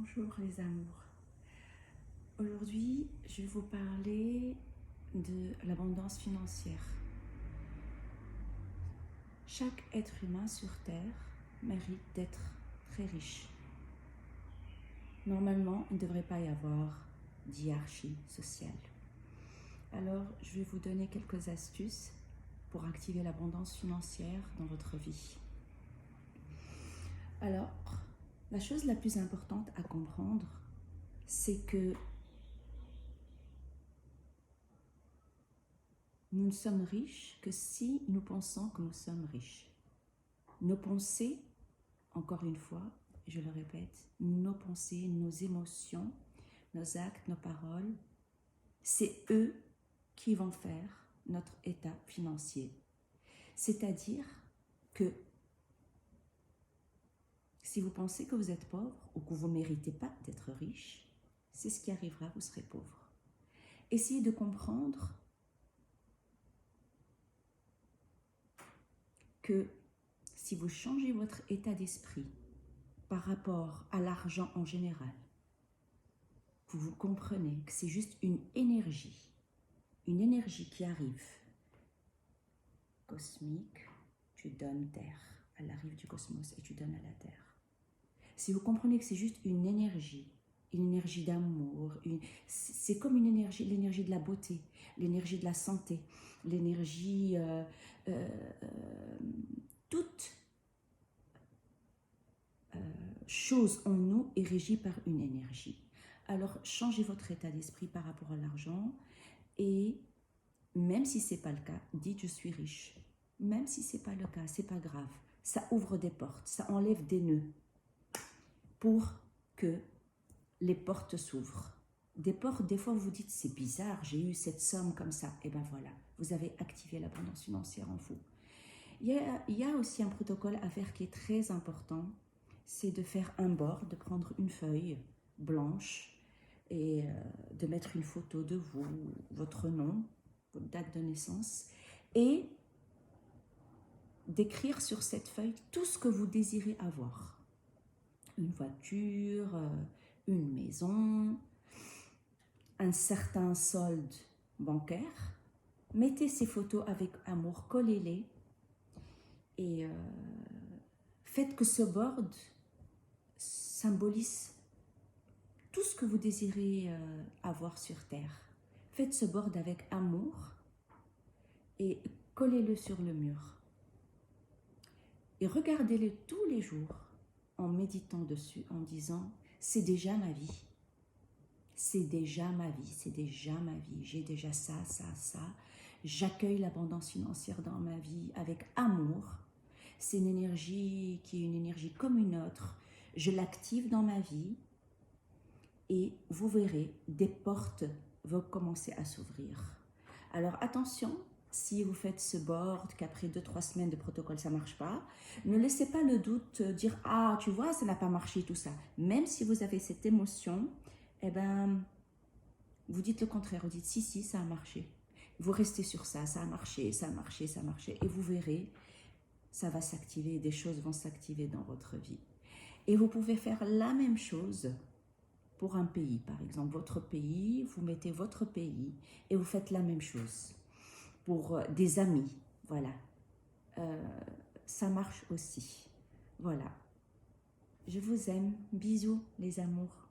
Bonjour les amours. Aujourd'hui, je vais vous parler de l'abondance financière. Chaque être humain sur Terre mérite d'être très riche. Normalement, il ne devrait pas y avoir d'hiérarchie sociale. Alors, je vais vous donner quelques astuces pour activer l'abondance financière dans votre vie. Alors, la chose la plus importante à comprendre, c'est que nous ne sommes riches que si nous pensons que nous sommes riches. Nos pensées, encore une fois, je le répète, nos pensées, nos émotions, nos actes, nos paroles, c'est eux qui vont faire notre état financier. C'est-à-dire que si vous pensez que vous êtes pauvre ou que vous ne méritez pas d'être riche, c'est ce qui arrivera, vous serez pauvre. Essayez de comprendre que si vous changez votre état d'esprit par rapport à l'argent en général, vous comprenez que c'est juste une énergie qui arrive, cosmique, tu donnes terre, elle arrive du cosmos et tu donnes à la terre. Si vous comprenez que c'est juste une énergie d'amour, c'est comme une énergie, l'énergie de la beauté, l'énergie de la santé, l'énergie, toute chose en nous est régie par une énergie. Alors, changez votre état d'esprit par rapport à l'argent et même si ce n'est pas le cas, dites je suis riche. Même si ce n'est pas le cas, ce n'est pas grave. Ça ouvre des portes, ça enlève des nœuds pour que les portes s'ouvrent. Des portes, des fois vous vous dites c'est bizarre, j'ai eu cette somme comme ça. Et bien voilà, vous avez activé l'abondance financière en vous. Il y a aussi un protocole à faire qui est très important, c'est de faire un board, de prendre une feuille blanche et de mettre une photo de vous, votre nom, votre date de naissance, et d'écrire sur cette feuille tout ce que vous désirez avoir. Une voiture, une maison, un certain solde bancaire. Mettez ces photos avec amour, collez-les et faites que ce board symbolise tout ce que vous désirez avoir sur Terre. Faites ce board avec amour et collez-le sur le mur. Et regardez-le tous les jours en méditant dessus, en disant « c'est déjà ma vie, c'est déjà ma vie, c'est déjà ma vie, j'ai déjà ça, ça, ça, j'accueille l'abondance financière dans ma vie avec amour, c'est une énergie qui est une énergie comme une autre, je l'active dans ma vie et vous verrez, des portes vont commencer à s'ouvrir. Alors attention, si vous faites ce board, qu'après 2-3 semaines de protocole, ça ne marche pas, ne laissez pas le doute dire « Ah, tu vois, ça n'a pas marché, tout ça ». Même si vous avez cette émotion, eh ben, vous dites le contraire, vous dites « Si, si, ça a marché ». Vous restez sur ça, ça a marché, ça a marché, ça a marché. Et vous verrez, ça va s'activer, des choses vont s'activer dans votre vie. Et vous pouvez faire la même chose pour un pays, par exemple. Votre pays, vous mettez votre pays et vous faites la même chose. Pour des amis, voilà. Ça marche aussi. Voilà. Je vous aime. Bisous, les amours.